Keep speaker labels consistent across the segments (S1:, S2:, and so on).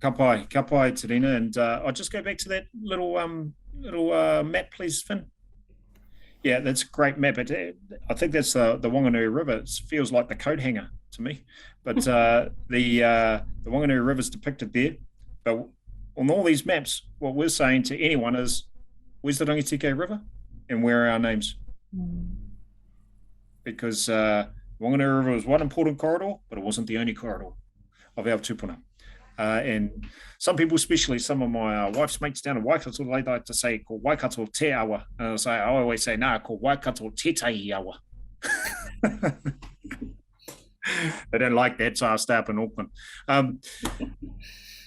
S1: Ka pai, Terina, and I'll just go back to that little map, please, Finn. Yeah, that's a great map. I think that's the Wanganui River. It feels like the coat hanger to me, but the Wanganui River is depicted there. But on all these maps, what we're saying to anyone is, where's the Rangitikei River, and where are our names? Because Wanganui River was one important corridor, but it wasn't the only corridor of our tupuna. And some people, especially some of my wife's mates down in Waikato, they like to say, ko Waikato te awa. And I always say, nah, ko Waikato te tahi awa. They don't like that, so I'll stay up in Auckland.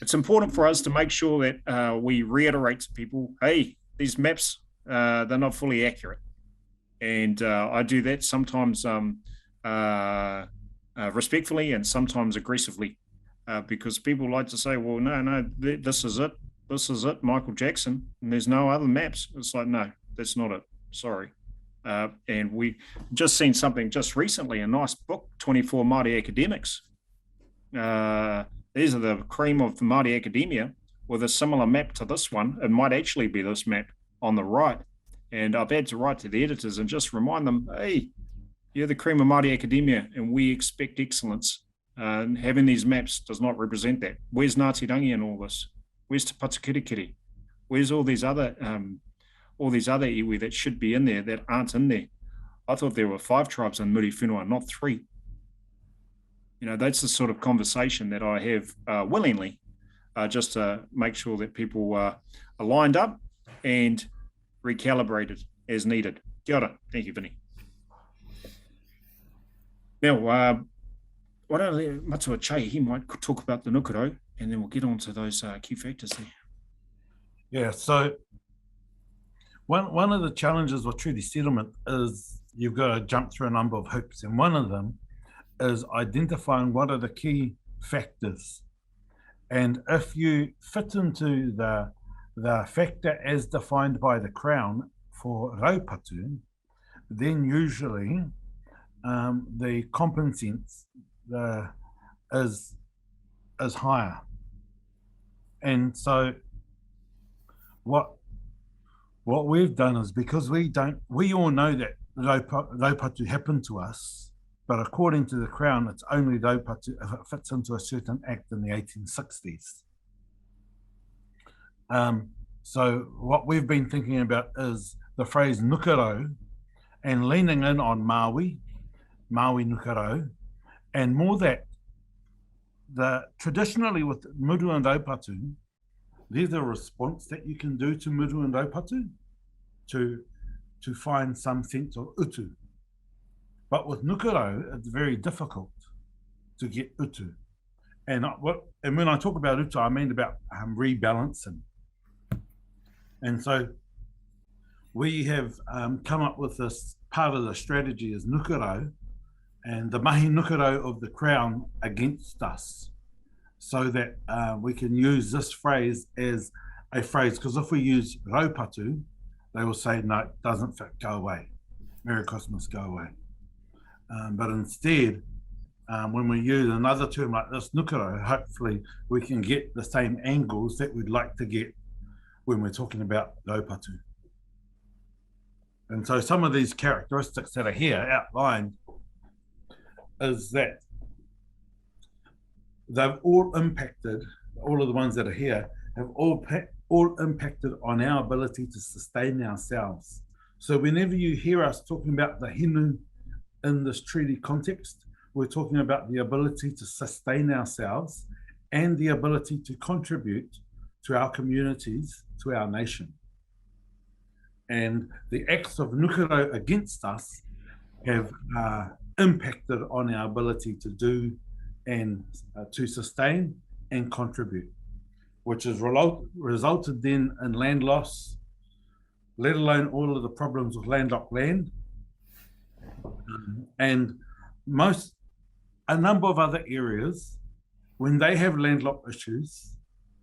S1: It's important for us to make sure that we reiterate to people, hey, these maps, they're not fully accurate. And I do that sometimes respectfully and sometimes aggressively. Because people like to say, well, no, this is it, Michael Jackson, and there's no other maps. It's like, no, that's not it. Sorry. And we just seen something just recently, a nice book, 24 Māori Academics. These are the cream of the Māori academia with a similar map to this one. It might actually be this map on the right. And I've had to write to the editors and just remind them, hey, you're the cream of Māori academia, and we expect excellence. Having these maps does not represent that. Where's Ngāti Rangi in all this? Where's Te Patukirikiri? Where's all these other iwi that should be in there that aren't in there? I thought there were 5 tribes in Muri Whenua, not 3. You know, that's the sort of conversation that I have willingly, just to make sure that people are lined up and recalibrated as needed. Kia ora. Thank you, Vinny. Now, why don't I let Matua Chai, he might talk about the nukuro, and then we'll get on to those key factors there.
S2: Yeah, so one of the challenges with treaty settlement is you've got to jump through a number of hoops, and one of them is identifying what are the key factors. And if you fit into the factor as defined by the Crown for raupatu, then usually the compensance is higher. And so what we've done is, because we all know that raupatu happened to us, but according to the Crown, it's only raupatu if it fits into a certain act in the 1860s. So what we've been thinking about is the phrase nukaro, and leaning in on Maui nukaro, and more that traditionally with muru and raupatu, there's a response that you can do to muru and raupatu to find some sense of utu. But with nukaro, it's very difficult to get utu. And when I talk about utu, I mean about rebalancing. And so we have come up with this part of the strategy is nukaro, and the mahi nukaro of the Crown against us, so that we can use this phrase as a phrase, because if we use raupatu, they will say, no, it doesn't fit, go away. Merry Christmas, go away. But instead, when we use another term like this, nukaro, hopefully we can get the same angles that we'd like to get when we're talking about raupatu. And so some of these characteristics that are here outlined is that they've all impacted, all of the ones that are here, have all impacted on our ability to sustain ourselves. So whenever you hear us talking about the hinu in this treaty context, we're talking about the ability to sustain ourselves and the ability to contribute to our communities, to our nation. And the acts of nukaro against us have impacted on our ability to do and to sustain and contribute, which has resulted then in land loss, let alone all of the problems with landlocked land, and a number of other areas. When they have landlocked issues,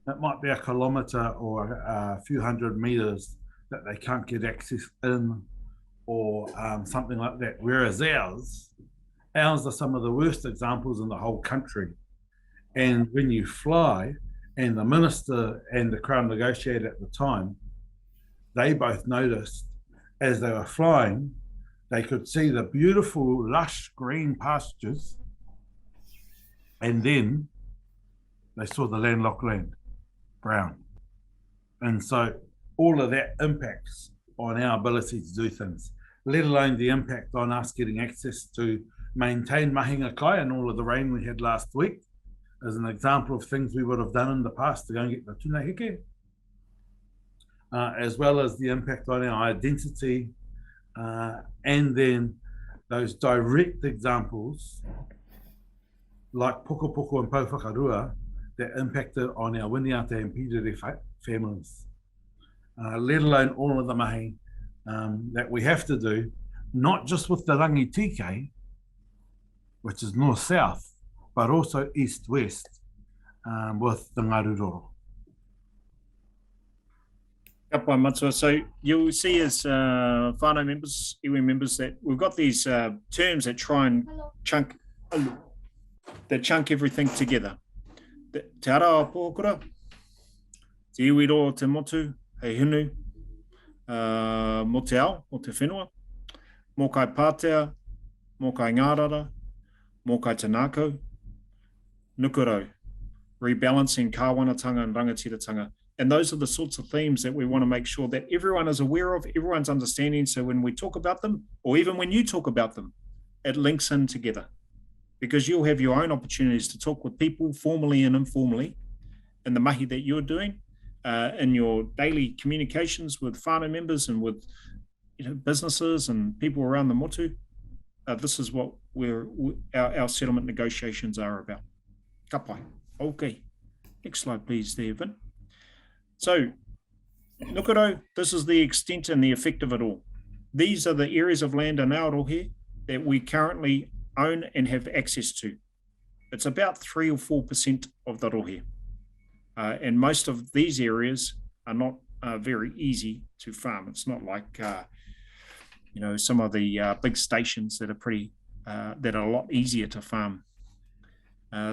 S2: it might be a kilometre or a few hundred metres that they can't get access in, or something like that. Whereas ours are some of the worst examples in the whole country. And when you fly and the minister and the Crown negotiator at the time, they both noticed as they were flying, they could see the beautiful, lush green pastures, and then they saw the landlocked land, brown. And so all of that impacts on our ability to do things, let alone the impact on us getting access to maintain mahinga kai and all of the rain we had last week as an example of things we would have done in the past to go and get the tuna heke, as well as the impact on our identity, and then those direct examples like Poko Poko and Pauwhakarua that impacted on our Winiata and Pidere families, let alone all of the mahi that we have to do, not just with the rangi TK, which is north-south, but also east-west with the Ngaruroro.
S1: Ka pai matua. So you'll see as whānau members, iwi members, that we've got these terms that try and chunk everything together. Te ara a pōkura, te iwiro te motu, hei hunu, mo te ao, mo te whenua, mō kai pātea, mō kai ngārara, mō kai tanako, nukurau, rebalancing kāwanatanga and rangatiratanga. And those are the sorts of themes that we want to make sure that everyone is aware of, everyone's understanding. So when we talk about them, or even when you talk about them, it links in together. Because you'll have your own opportunities to talk with people formally and informally in the mahi that you're doing, in your daily communications with whānau members and with businesses and people around the motu. This is what our settlement negotiations are about. Ka pai. Okay. Next slide, please, there, Vin. So, Nukuro, this is the extent and the effect of it all. These are the areas of land in a-Rohe that we currently own and have access to. It's about 3 or 4% of the rohe. And most of these areas are not very easy to farm. It's not like, some of the big stations that are a lot easier to farm.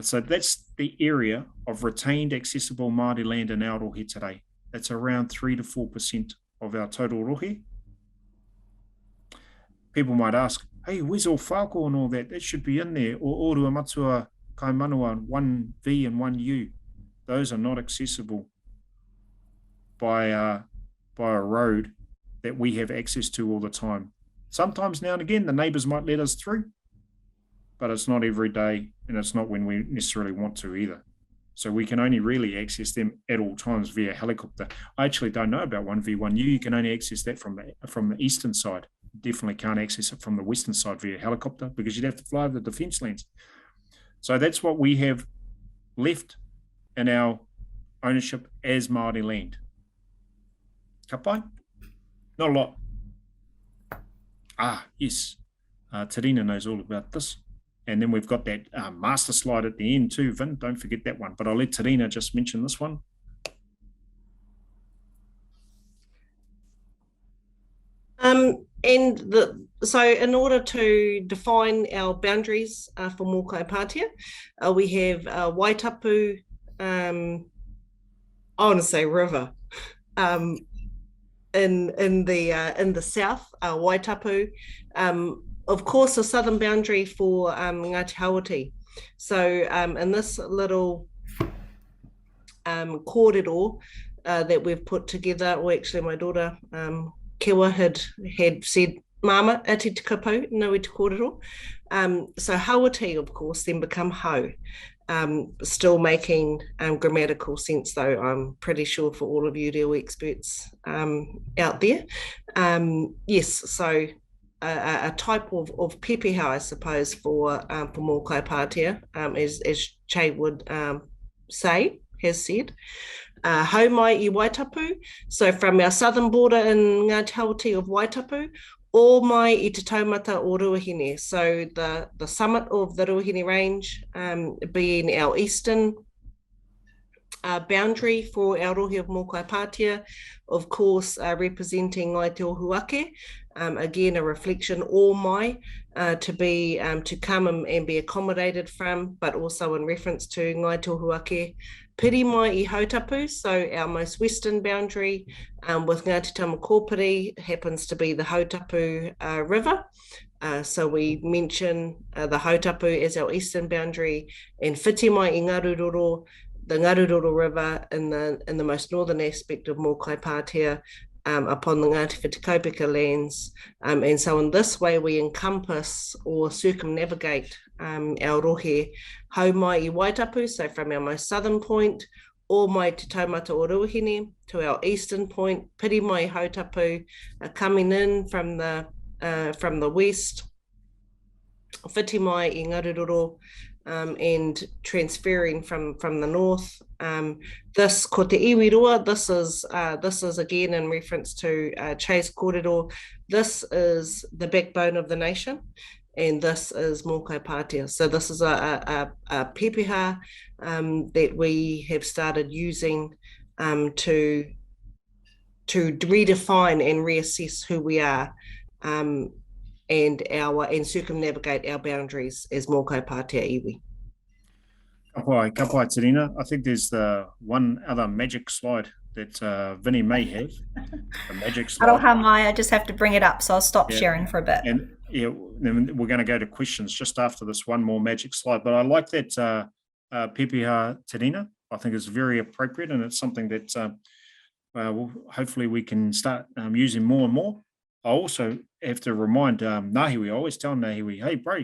S1: So that's the area of retained accessible Māori land in a-Rohe today. It's around 3 to 4% of our total rohe. People might ask, hey, where's all whāko and all that? That should be in there. Or orua matua kaimanua 1V and 1U. Those are not accessible by a road that we have access to all the time. Sometimes now and again, the neighbours might let us through, but it's not every day, and it's not when we necessarily want to either. So we can only really access them at all times via helicopter. I actually don't know about 1V, 1U. You can only access that from the eastern side. Definitely can't access it from the western side via helicopter because you'd have to fly over the defence lands. So that's what we have left in our ownership as Māori land. Ka pai? Not a lot. Yes. Terina knows all about this. And then we've got that master slide at the end too, Vin. Don't forget that one. But I'll let Terina just mention this one.
S3: So in order to define our boundaries for Mōkai Pātea, we have Waitapu, I want to say river, in the south, Waitapu, of course, the southern boundary for Ngāti Hawati. So in this little kōrero that we've put together, or actually my daughter Kiwa had said, Mama, ati te kapau, nui te kōrero. So Hawati, of course, then become Hau. Still making grammatical sense, though, I'm pretty sure for all of you reo experts out there. Yes, so a type of pepeha, I suppose, for Mōkai Pātea, as Che would has said. Hau mai I Waitapu, so from our southern border in Ngāti Hawati of Waitapu, all mai I te taumata o Ruahine. So the summit of the Ruahine Range being our eastern boundary for our rohe of Mōkai Pātea, of course representing Ngai Te Ohuake, again a reflection all mai to come and be accommodated from, but also in reference to Ngai Te Ohuake piri mai I Hautapu, so our most western boundary with Ngāti Tamakōpiri happens to be the Hautapu River. So we mention the Hautapu as our eastern boundary, and whiti mai I Ngaruroro, the Ngaruroro River in the most northern aspect of Mōkai Pātea, upon the Ngāti Whetikaupeka lands. And so in this way we encompass or circumnavigate our rohe hau mai I Waitapu, so from our most southern point, or mai te taumata o Ruahine to our eastern point, piri mai I Hautapu, coming in from the west, whiti mai I Ngaruroro, and transferring from the north. This ko te iwi roa, this is again in reference to Chase Kōrero. This is the backbone of the nation, and this is Mōkai Pātea. So this is a pepeha that we have started using to redefine and reassess who we are, and circumnavigate our boundaries as Mōkai Pātea iwi.
S1: Ka pai, Terina. I think there's one other magic slide that Vinny may have. A magic slide.
S4: a-Rohe mai, I just have to bring it up, so I'll stop sharing for a bit.
S1: And yeah, then we're going to go to questions just after this one more magic slide. But I like that pepeha, Terina. I think it's very appropriate, and it's something that hopefully we can start using more and more. I also have to remind Nahiwi, I always tell Nahiwi, hey, bro,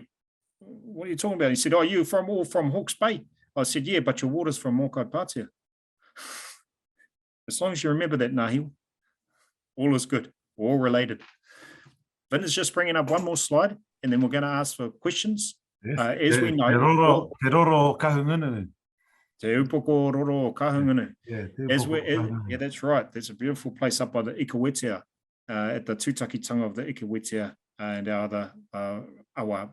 S1: what are you talking about? He said, oh, you're all from Hawke's Bay. I said, yeah, but your water's from Mōkai Pātea. As long as you remember that, Nahiwi, all is good, all related. Vin is just bringing up one more slide, and then we're going to ask for questions.
S2: Yes.
S1: As we know,
S2: Te roro kahungunu.
S1: Te upoko roro kahungunu.
S2: Yeah,
S1: Yeah, that's right. There's a beautiful place up by the Ikawetea, at the tūtakitanga of the Ikawetea and our other awa